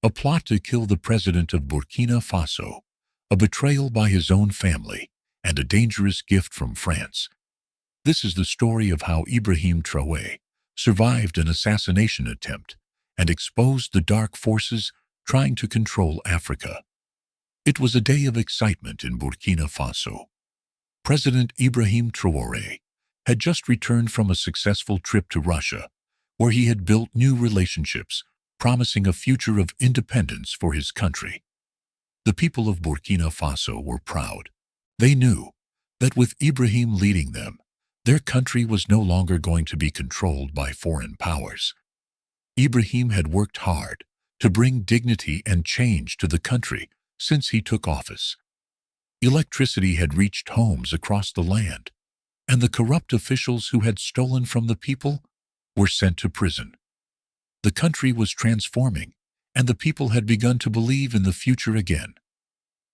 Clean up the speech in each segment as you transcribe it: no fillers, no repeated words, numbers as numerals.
a plot to kill the president of Burkina Faso, a betrayal by his own family, and a dangerous gift from France. This is the story of how Ibrahim Traoré survived an assassination attempt and exposed the dark forces trying to control Africa. It was a day of excitement in Burkina Faso. President Ibrahim Traoré had just returned from a successful trip to Russia, where he had built new relationships, promising a future of independence for his country. The people of Burkina Faso were proud. They knew that with Ibrahim leading them, their country was no longer going to be controlled by foreign powers. Ibrahim had worked hard to bring dignity and change to the country since he took office. Electricity had reached homes across the land, and the corrupt officials who had stolen from the people were sent to prison. The country was transforming, and the people had begun to believe in the future again.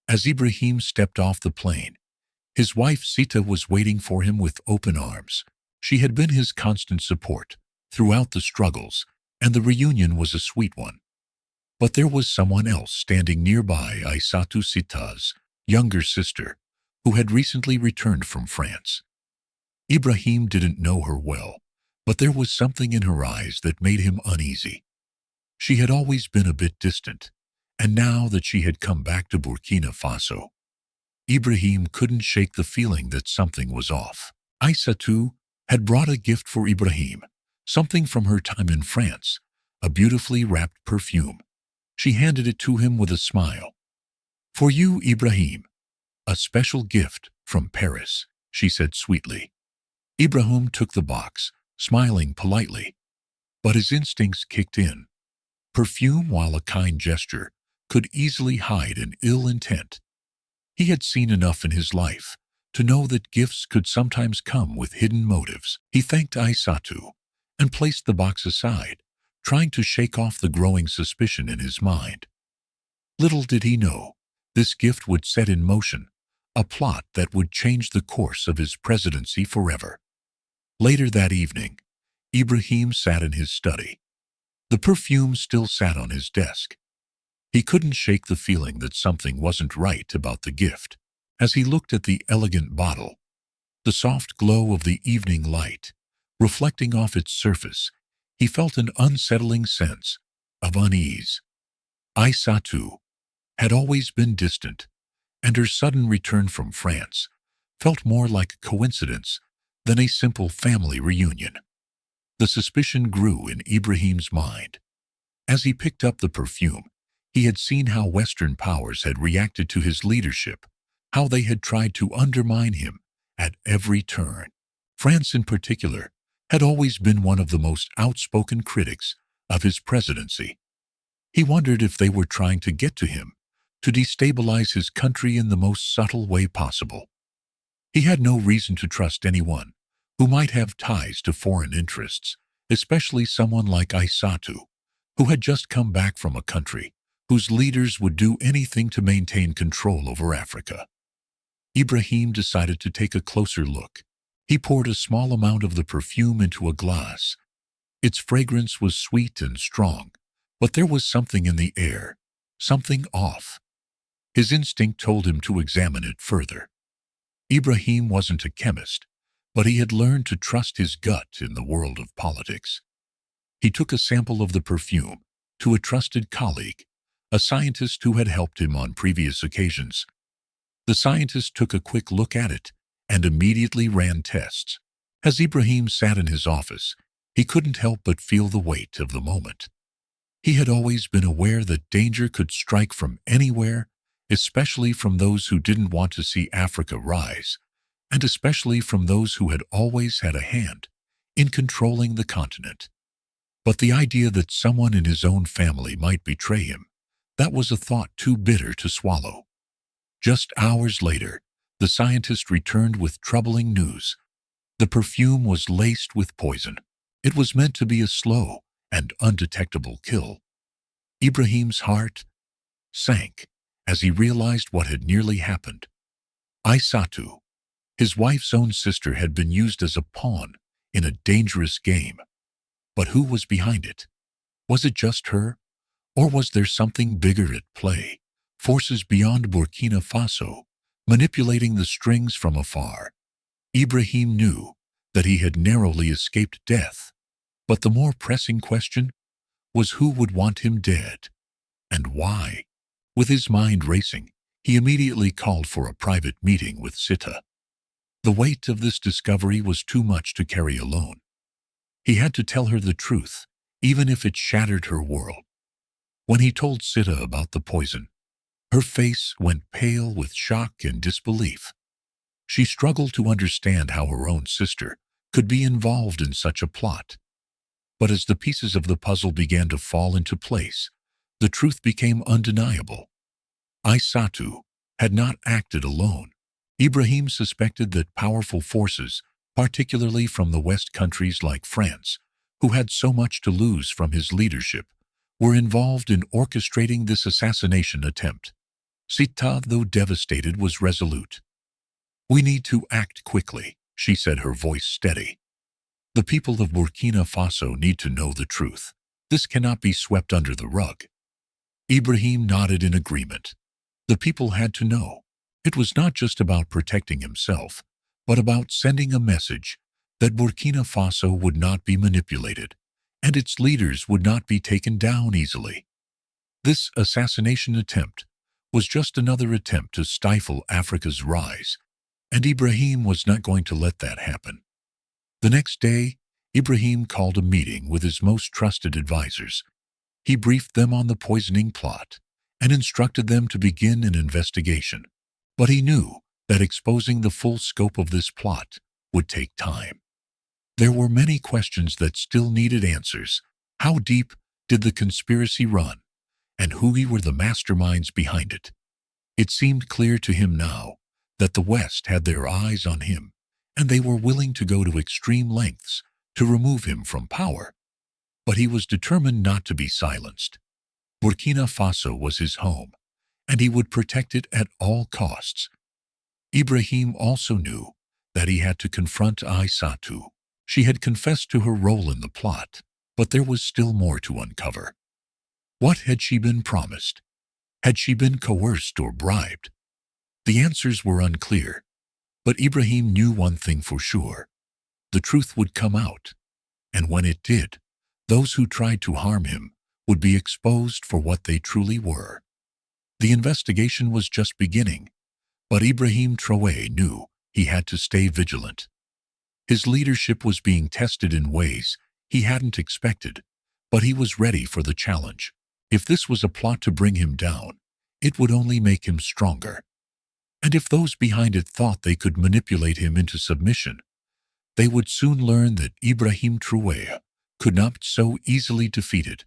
As Ibrahim stepped off the plane, his wife Sita was waiting for him with open arms. She had been his constant support throughout the struggles, and the reunion was a sweet one. But there was someone else standing nearby, Aissatou Sita's younger sister, who had recently returned from France. Ibrahim didn't know her well, but there was something in her eyes that made him uneasy. She had always been a bit distant, and now that she had come back to Burkina Faso, Ibrahim couldn't shake the feeling that something was off. Aissatou had brought a gift for Ibrahim, something from her time in France, a beautifully wrapped perfume. She handed it to him with a smile. "For you, Ibrahim, a special gift from Paris," she said sweetly. Ibrahim took the box, smiling politely, but his instincts kicked in. Perfume, while a kind gesture, could easily hide an ill intent. He had seen enough in his life to know that gifts could sometimes come with hidden motives. He thanked Aissatou and placed the box aside, trying to shake off the growing suspicion in his mind. Little did he know, this gift would set in motion a plot that would change the course of his presidency forever. Later that evening, Ibrahim sat in his study. The perfume still sat on his desk. He couldn't shake the feeling that something wasn't right about the gift. As he looked at the elegant bottle, the soft glow of the evening light reflecting off its surface, he felt an unsettling sense of unease. Aissatou had always been distant, and her sudden return from France felt more like a coincidence than a simple family reunion. The suspicion grew in Ibrahim's mind. As he picked up the perfume, he had seen how Western powers had reacted to his leadership, how they had tried to undermine him at every turn. France, in particular, had always been one of the most outspoken critics of his presidency. He wondered if they were trying to get to him, to destabilize his country in the most subtle way possible. He had no reason to trust anyone who might have ties to foreign interests, especially someone like Aissatou, who had just come back from a country whose leaders would do anything to maintain control over Africa. Ibrahim decided to take a closer look. He poured a small amount of the perfume into a glass. Its fragrance was sweet and strong, but there was something in the air, something off. His instinct told him to examine it further. Ibrahim wasn't a chemist, but he had learned to trust his gut in the world of politics. He took a sample of the perfume to a trusted colleague, a scientist who had helped him on previous occasions. The scientist took a quick look at it and immediately ran tests. As Ibrahim sat in his office, he couldn't help but feel the weight of the moment. He had always been aware that danger could strike from anywhere, especially from those who didn't want to see Africa rise, and especially from those who had always had a hand in controlling the continent. But the idea that someone in his own family might betray him, that was a thought too bitter to swallow. Just hours later, the scientist returned with troubling news. The perfume was laced with poison. It was meant to be a slow and undetectable kill. Ibrahim's heart sank as he realized what had nearly happened. Aissatou, his wife's own sister, had been used as a pawn in a dangerous game. But who was behind it? Was it just her? Or was there something bigger at play? Forces beyond Burkina Faso, manipulating the strings from afar. Ibrahim knew that he had narrowly escaped death, but the more pressing question was who would want him dead, and why. With his mind racing, he immediately called for a private meeting with Sita. The weight of this discovery was too much to carry alone. He had to tell her the truth, even if it shattered her world. When he told Sita about the poison, her face went pale with shock and disbelief. She struggled to understand how her own sister could be involved in such a plot. But as the pieces of the puzzle began to fall into place, the truth became undeniable. Aissatu had not acted alone. Ibrahim suspected that powerful forces, particularly from the West countries like France, who had so much to lose from his leadership, were involved in orchestrating this assassination attempt. Sita, though devastated, was resolute. "We need to act quickly," she said, her voice steady. "The people of Burkina Faso need to know the truth. This cannot be swept under the rug." Ibrahim nodded in agreement. The people had to know. It was not just about protecting himself, but about sending a message that Burkina Faso would not be manipulated, and its leaders would not be taken down easily. This assassination attempt was just another attempt to stifle Africa's rise, and Ibrahim was not going to let that happen. The next day, Ibrahim called a meeting with his most trusted advisors. He briefed them on the poisoning plot and instructed them to begin an investigation. But he knew that exposing the full scope of this plot would take time. There were many questions that still needed answers. How deep did the conspiracy run, and who were the masterminds behind it? It seemed clear to him now that the West had their eyes on him, and they were willing to go to extreme lengths to remove him from power. But he was determined not to be silenced. Burkina Faso was his home, and he would protect it at all costs. Ibrahim also knew that he had to confront Aissatu. She had confessed to her role in the plot, but there was still more to uncover. What had she been promised? Had she been coerced or bribed? The answers were unclear, but Ibrahim knew one thing for sure. The truth would come out, and when it did, those who tried to harm him would be exposed for what they truly were. The investigation was just beginning, but Ibrahim Traoré knew he had to stay vigilant. His leadership was being tested in ways he hadn't expected, but he was ready for the challenge. If this was a plot to bring him down, it would only make him stronger. And if those behind it thought they could manipulate him into submission, they would soon learn that Ibrahim Traoré could not be so easily defeated.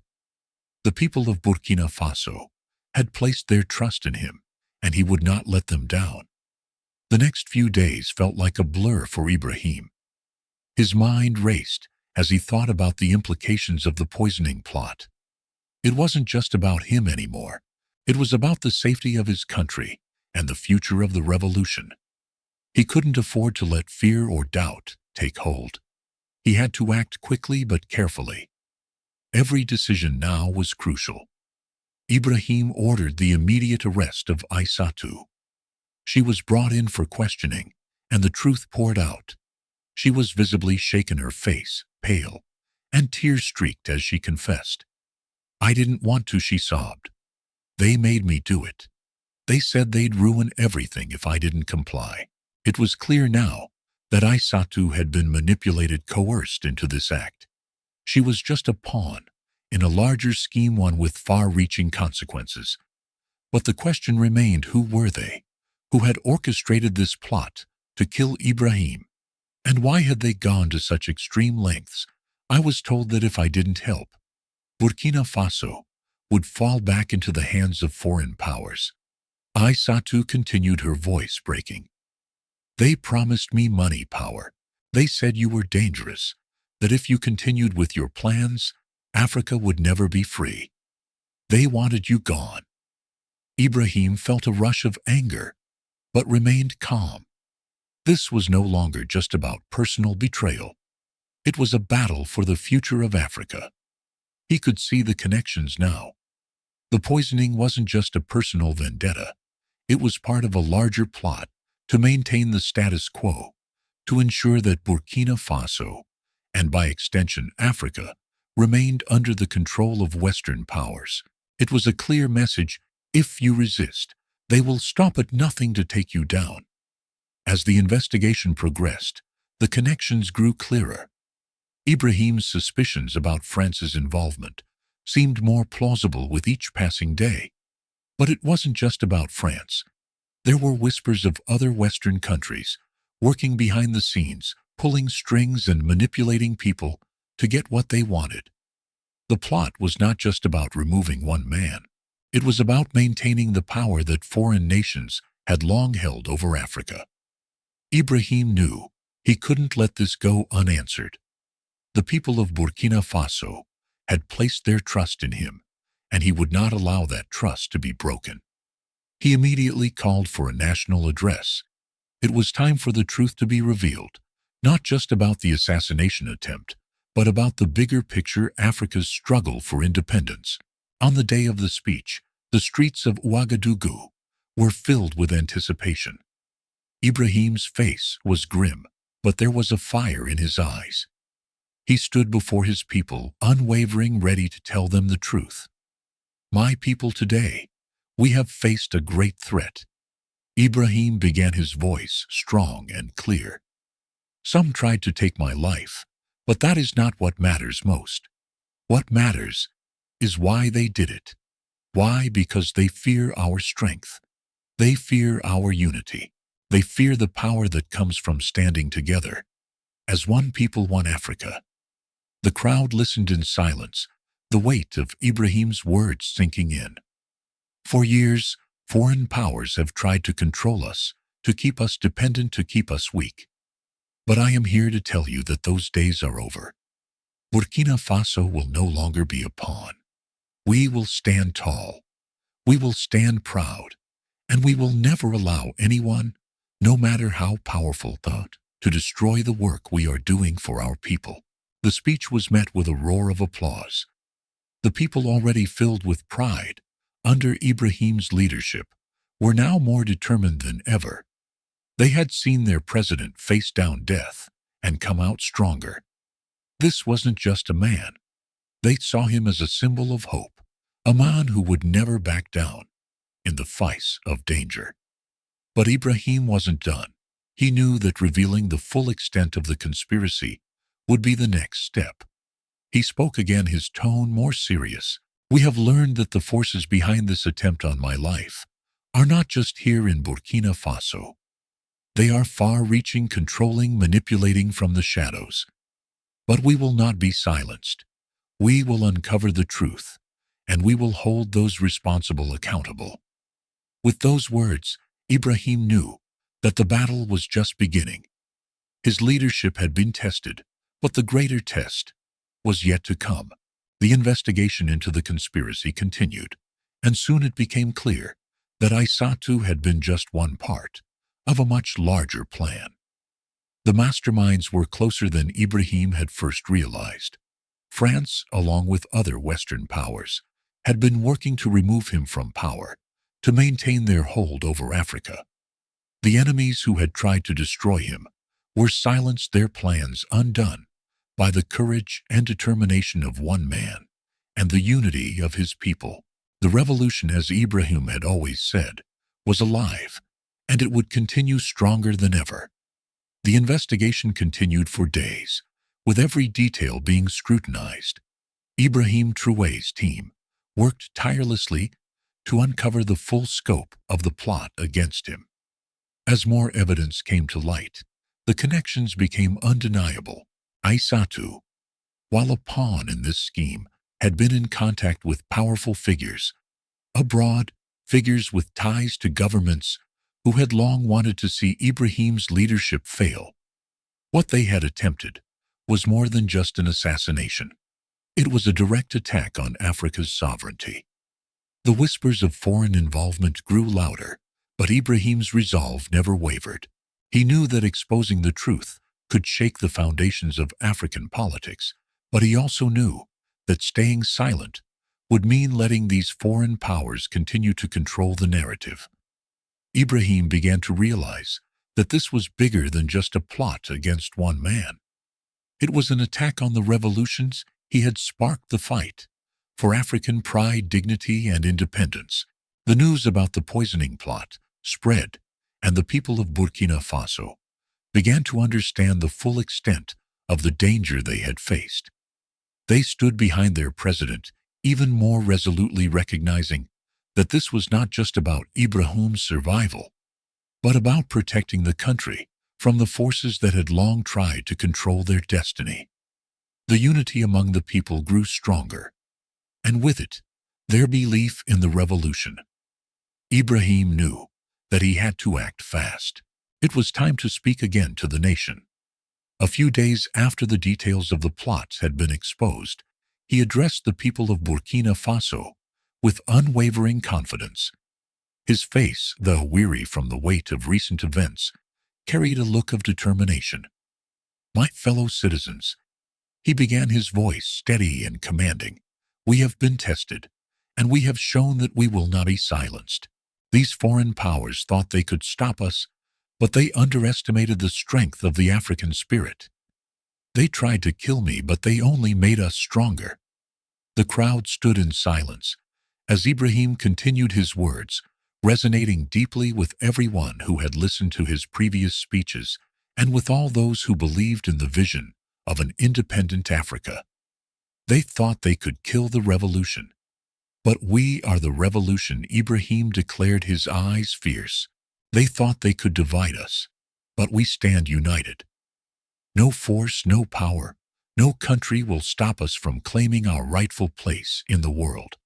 The people of Burkina Faso had placed their trust in him, and he would not let them down. The next few days felt like a blur for Ibrahim. His mind raced as he thought about the implications of the poisoning plot. It wasn't just about him anymore. It was about the safety of his country and the future of the revolution. He couldn't afford to let fear or doubt take hold. He had to act quickly but carefully. Every decision now was crucial. Ibrahim ordered the immediate arrest of Aissatu. She was brought in for questioning, and the truth poured out. She was visibly shaken, her face pale, and tear-streaked as she confessed. "I didn't want to," she sobbed. "They made me do it. They said they'd ruin everything if I didn't comply." It was clear now that Aissatu had been manipulated, coerced into this act. She was just a pawn in a larger scheme, one with far-reaching consequences. But the question remained, who were they? Who had orchestrated this plot to kill Ibrahim? And why had they gone to such extreme lengths? I was told that if I didn't help, Burkina Faso would fall back into the hands of foreign powers. Aissatu continued, her voice breaking. "They promised me money, power. They said you were dangerous, that if you continued with your plans, Africa would never be free. They wanted you gone." Ibrahim felt a rush of anger, but remained calm. This was no longer just about personal betrayal. It was a battle for the future of Africa. He could see the connections now. The poisoning wasn't just a personal vendetta. It was part of a larger plot to maintain the status quo, to ensure that Burkina Faso, and by extension Africa, remained under the control of Western powers. It was a clear message: if you resist, they will stop at nothing to take you down. As the investigation progressed, the connections grew clearer. Ibrahim's suspicions about France's involvement seemed more plausible with each passing day. But it wasn't just about France. There were whispers of other Western countries working behind the scenes, pulling strings and manipulating people to get what they wanted. The plot was not just about removing one man. It was about maintaining the power that foreign nations had long held over Africa. Ibrahim knew he couldn't let this go unanswered. The people of Burkina Faso had placed their trust in him, and he would not allow that trust to be broken. He immediately called for a national address. It was time for the truth to be revealed, not just about the assassination attempt, but about the bigger picture: Africa's struggle for independence. On the day of the speech, the streets of Ouagadougou were filled with anticipation. Ibrahim's face was grim, but there was a fire in his eyes. He stood before his people, unwavering, ready to tell them the truth. "My people, today, we have faced a great threat." Ibrahim began, his voice strong and clear. "Some tried to take my life, but that is not what matters most. What matters is why they did it. Why? Because they fear our strength. They fear our unity. They fear the power that comes from standing together as one people, one Africa." The crowd listened in silence, the weight of Ibrahim's words sinking in. "For years, foreign powers have tried to control us, to keep us dependent, to keep us weak. But I am here to tell you that those days are over. Burkina Faso will no longer be a pawn. We will stand tall. We will stand proud. And we will never allow anyone, no matter how powerful, to destroy the work we are doing for our people." The speech was met with a roar of applause. The people, already filled with pride under Ibrahim's leadership, were now more determined than ever. They had seen their president face down death and come out stronger. This wasn't just a man. They saw him as a symbol of hope, a man who would never back down in the face of danger. But Ibrahim wasn't done. He knew that revealing the full extent of the conspiracy would be the next step. He spoke again, his tone more serious. "We have learned that the forces behind this attempt on my life are not just here in Burkina Faso. They are far-reaching, controlling, manipulating from the shadows. But we will not be silenced. We will uncover the truth, and we will hold those responsible accountable." With those words, Ibrahim knew that the battle was just beginning. His leadership had been tested, but the greater test was yet to come. The investigation into the conspiracy continued, and soon it became clear that Aissatu had been just one part of a much larger plan. The masterminds were closer than Ibrahim had first realized. France, along with other Western powers, had been working to remove him from power, to maintain their hold over Africa. The enemies who had tried to destroy him were silenced, their plans undone by the courage and determination of one man and the unity of his people. The revolution, as Ibrahim had always said, was alive, and it would continue stronger than ever. The investigation continued for days, with every detail being scrutinized. Ibrahim Traoré's team worked tirelessly to uncover the full scope of the plot against him. As more evidence came to light, the connections became undeniable. Aissatu, while a pawn in this scheme, had been in contact with powerful figures abroad, figures with ties to governments who had long wanted to see Ibrahim's leadership fail. What they had attempted was more than just an assassination. It was a direct attack on Africa's sovereignty. The whispers of foreign involvement grew louder, but Ibrahim's resolve never wavered. He knew that exposing the truth could shake the foundations of African politics, but he also knew that staying silent would mean letting these foreign powers continue to control the narrative. Ibrahim began to realize that this was bigger than just a plot against one man. It was an attack on the revolutions he had sparked the fight for African pride, dignity, and independence. The news about the poisoning plot spread, and the people of Burkina Faso began to understand the full extent of the danger they had faced. They stood behind their president even more resolutely, recognizing that this was not just about Ibrahim's survival, but about protecting the country from the forces that had long tried to control their destiny. The unity among the people grew stronger, and with it, their belief in the revolution. Ibrahim knew that he had to act fast. It was time to speak again to the nation. A few days after the details of the plots had been exposed, he addressed the people of Burkina Faso with unwavering confidence. His face, though weary from the weight of recent events, carried a look of determination. "My fellow citizens," he began, his voice steady and commanding, "we have been tested, and we have shown that we will not be silenced. These foreign powers thought they could stop us, but they underestimated the strength of the African spirit. They tried to kill me, but they only made us stronger." The crowd stood in silence as Ibrahim continued his words, resonating deeply with everyone who had listened to his previous speeches and with all those who believed in the vision of an independent Africa. They thought they could kill the revolution. "But we are the revolution," Ibrahim declared, his eyes fierce. "They thought they could divide us, but we stand united. No force, no power, no country will stop us from claiming our rightful place in the world.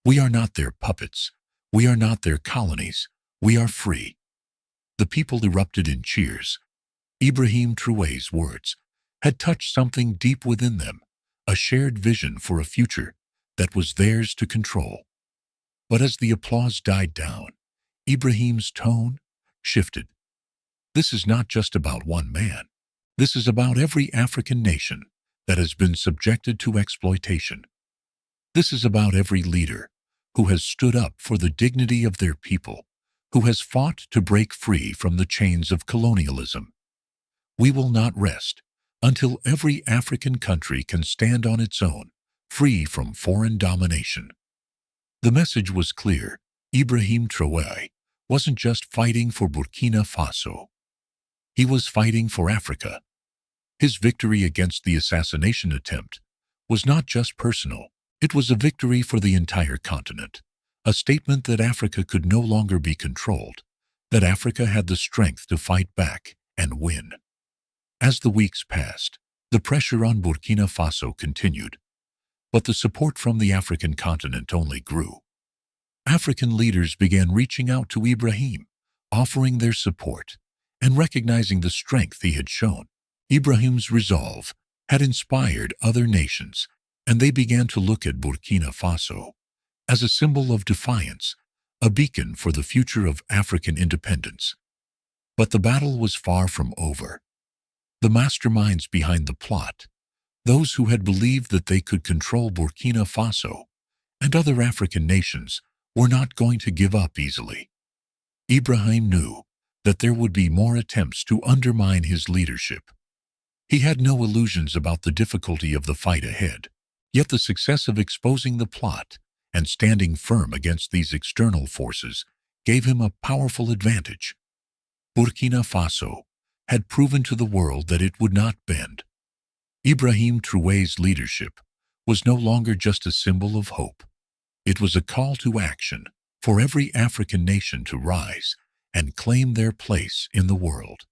We are not their puppets. We are not their colonies. We are free." The people erupted in cheers. Ibrahim Traoré's words had touched something deep within them, a shared vision for a future that was theirs to control. But as the applause died down, Ibrahim's tone shifted. "This is not just about one man. This is about every African nation that has been subjected to exploitation. This is about every leader who has stood up for the dignity of their people, who has fought to break free from the chains of colonialism. We will not rest until every African country can stand on its own, free from foreign domination." The message was clear. Ibrahim Traoré wasn't just fighting for Burkina Faso. He was fighting for Africa. His victory against the assassination attempt was not just personal. It was a victory for the entire continent, a statement that Africa could no longer be controlled, that Africa had the strength to fight back and win. As the weeks passed, the pressure on Burkina Faso continued, but the support from the African continent only grew. African leaders began reaching out to Ibrahim, offering their support and recognizing the strength he had shown. Ibrahim's resolve had inspired other nations, and they began to look at Burkina Faso as a symbol of defiance, a beacon for the future of African independence. But the battle was far from over. The masterminds behind the plot, those who had believed that they could control Burkina Faso and other African nations, were not going to give up easily. Ibrahim knew that there would be more attempts to undermine his leadership. He had no illusions about the difficulty of the fight ahead, yet the success of exposing the plot and standing firm against these external forces gave him a powerful advantage. Burkina Faso had proven to the world that it would not bend. Ibrahim Traoré's leadership was no longer just a symbol of hope. It was a call to action for every African nation to rise and claim their place in the world.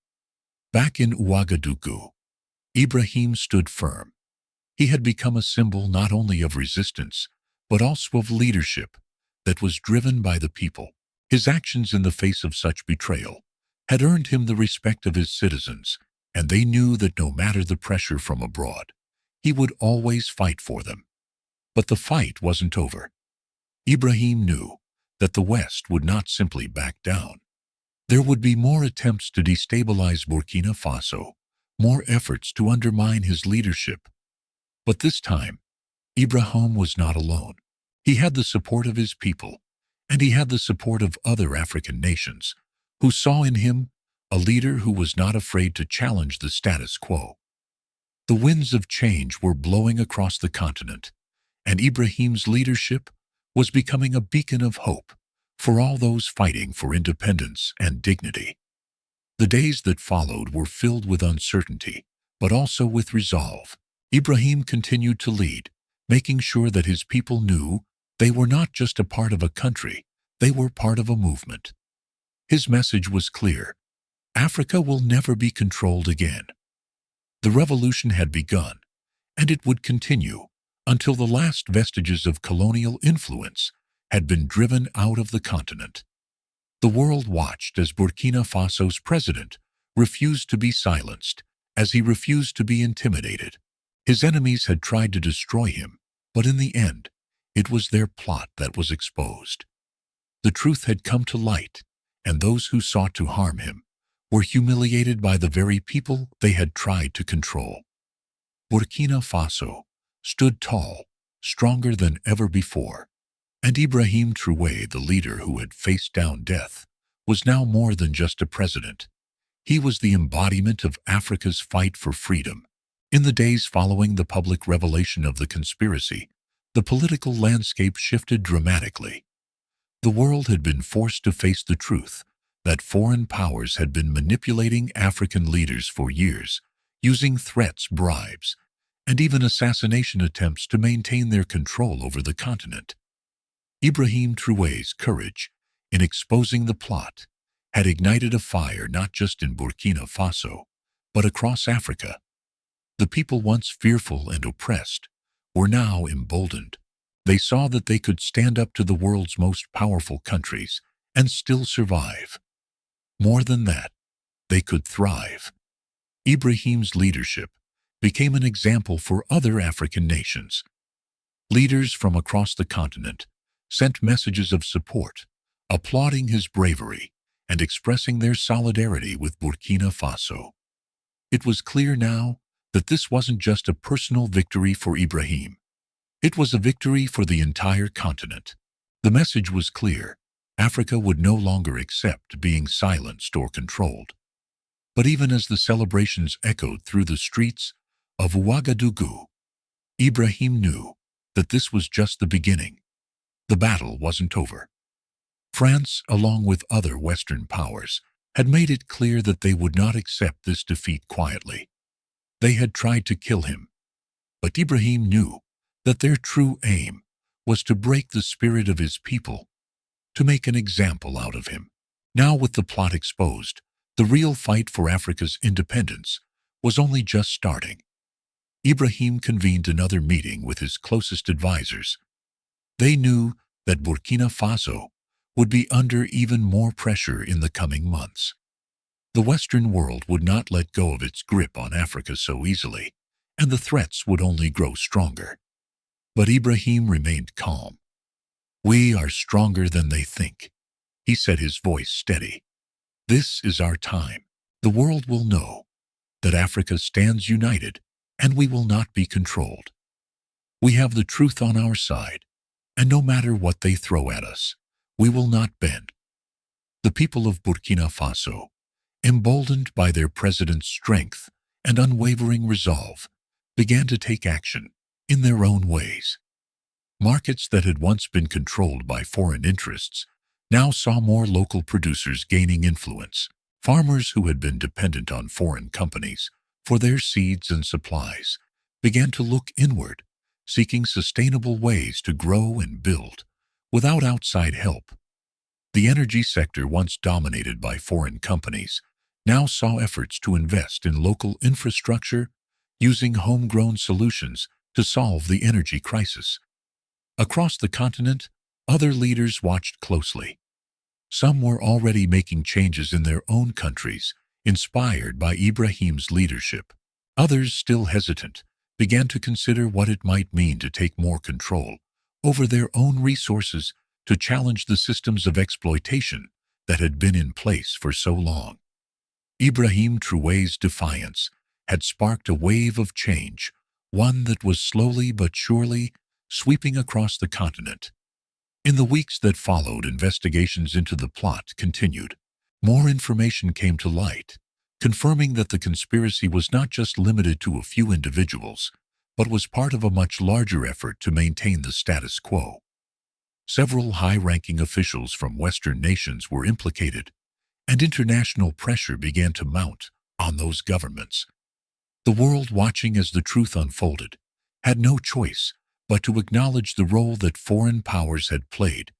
Back in Ouagadougou, Ibrahim stood firm. He had become a symbol not only of resistance, but also of leadership that was driven by the people. His actions in the face of such betrayal had earned him the respect of his citizens, and they knew that no matter the pressure from abroad, he would always fight for them. But the fight wasn't over. Ibrahim knew that the West would not simply back down. There would be more attempts to destabilize Burkina Faso, more efforts to undermine his leadership. But this time, Ibrahim was not alone. He had the support of his people, and he had the support of other African nations, who saw in him a leader who was not afraid to challenge the status quo. The winds of change were blowing across the continent, and Ibrahim's leadership was becoming a beacon of hope for all those fighting for independence and dignity. The days that followed were filled with uncertainty, but also with resolve. Ibrahim continued to lead, making sure that his people knew they were not just a part of a country, they were part of a movement. His message was clear: Africa will never be controlled again. The revolution had begun, and it would continue until the last vestiges of colonial influence had been driven out of the continent. The world watched as Burkina Faso's president refused to be silenced, as he refused to be intimidated. His enemies had tried to destroy him, but in the end, it was their plot that was exposed. The truth had come to light, and those who sought to harm him were humiliated by the very people they had tried to control. Burkina Faso stood tall, stronger than ever before, and Ibrahim Traoré, the leader who had faced down death, was now more than just a president. He was the embodiment of Africa's fight for freedom. In the days following the public revelation of the conspiracy, the political landscape shifted dramatically. The world had been forced to face the truth that foreign powers had been manipulating African leaders for years, using threats, bribes, and even assassination attempts to maintain their control over the continent. Ibrahim Traoré's courage in exposing the plot had ignited a fire not just in Burkina Faso, but across Africa. The people once fearful and oppressed were now emboldened. They saw that they could stand up to the world's most powerful countries and still survive. More than that, they could thrive. Ibrahim's leadership became an example for other African nations. Leaders from across the continent sent messages of support, applauding his bravery and expressing their solidarity with Burkina Faso. It was clear now that this wasn't just a personal victory for Ibrahim. It was a victory for the entire continent. The message was clear: Africa would no longer accept being silenced or controlled. But even as the celebrations echoed through the streets of Ouagadougou, Ibrahim knew that this was just the beginning. The battle wasn't over. France, along with other Western powers, had made it clear that they would not accept this defeat quietly. They had tried to kill him, but Ibrahim knew that their true aim was to break the spirit of his people, to make an example out of him. Now, with the plot exposed, the real fight for Africa's independence was only just starting. Ibrahim convened another meeting with his closest advisors. They knew that Burkina Faso would be under even more pressure in the coming months. The Western world would not let go of its grip on Africa so easily, and the threats would only grow stronger. But Ibrahim remained calm. "We are stronger than they think," he said, his voice steady. "This is our time. The world will know that Africa stands united, and we will not be controlled. We have the truth on our side, and no matter what they throw at us, we will not bend." The people of Burkina Faso, emboldened by their president's strength and unwavering resolve, began to take action in their own ways. Markets that had once been controlled by foreign interests now saw more local producers gaining influence. Farmers who had been dependent on foreign companies for their seeds and supplies began to look inward, seeking sustainable ways to grow and build without outside help. The energy sector, once dominated by foreign companies, now saw efforts to invest in local infrastructure, using homegrown solutions to solve the energy crisis. Across the continent, other leaders watched closely. Some were already making changes in their own countries, inspired by Ibrahim's leadership. Others, still hesitant, began to consider what it might mean to take more control over their own resources, to challenge the systems of exploitation that had been in place for so long. Ibrahim Traoré's defiance had sparked a wave of change, one that was slowly but surely sweeping across the continent. In the weeks that followed, investigations into the plot continued. More information came to light, confirming that the conspiracy was not just limited to a few individuals, but was part of a much larger effort to maintain the status quo. Several high-ranking officials from Western nations were implicated, and international pressure began to mount on those governments. The world, watching as the truth unfolded, had no choice but to acknowledge the role that foreign powers had played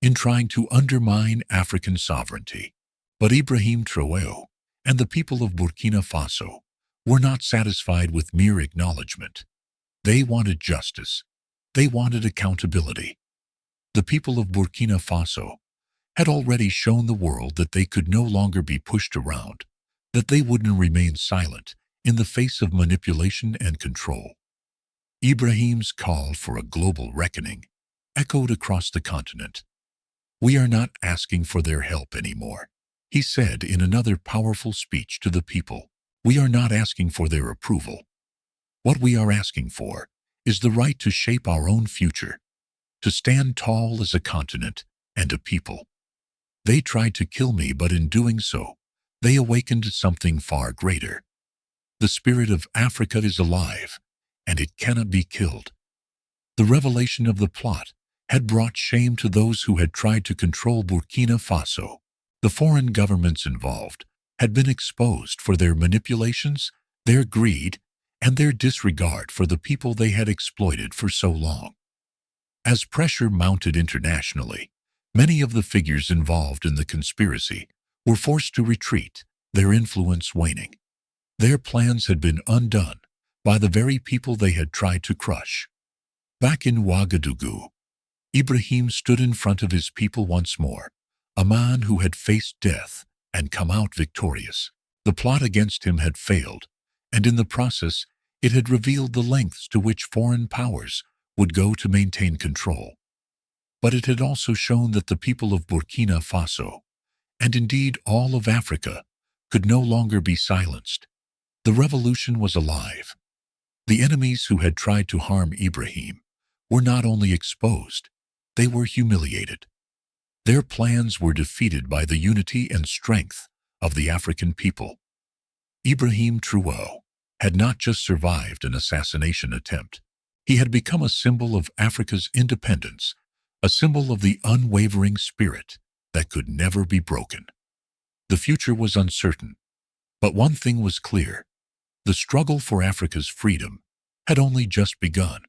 in trying to undermine African sovereignty. But Ibrahim Traoré and the people of Burkina Faso were not satisfied with mere acknowledgement. They wanted justice. They wanted accountability. The people of Burkina Faso had already shown the world that they could no longer be pushed around, that they wouldn't remain silent in the face of manipulation and control. Ibrahim's call for a global reckoning echoed across the continent. "We are not asking for their help anymore," he said in another powerful speech to the people. "We are not asking for their approval. What we are asking for is the right to shape our own future, to stand tall as a continent and a people. They tried to kill me, but in doing so, they awakened something far greater. The spirit of Africa is alive, and it cannot be killed." The revelation of the plot had brought shame to those who had tried to control Burkina Faso. The foreign governments involved had been exposed for their manipulations, their greed, and their disregard for the people they had exploited for so long. As pressure mounted internationally, many of the figures involved in the conspiracy were forced to retreat, their influence waning. Their plans had been undone by the very people they had tried to crush. Back in Ouagadougou, Ibrahim stood in front of his people once more, a man who had faced death and come out victorious. The plot against him had failed, and in the process, it had revealed the lengths to which foreign powers would go to maintain control. But it had also shown that the people of Burkina Faso, and indeed all of Africa, could no longer be silenced. The revolution was alive. The enemies who had tried to harm Ibrahim were not only exposed, they were humiliated. Their plans were defeated by the unity and strength of the African people. Ibrahim Traoré had not just survived an assassination attempt. He had become a symbol of Africa's independence, a symbol of the unwavering spirit that could never be broken. The future was uncertain, but one thing was clear: the struggle for Africa's freedom had only just begun.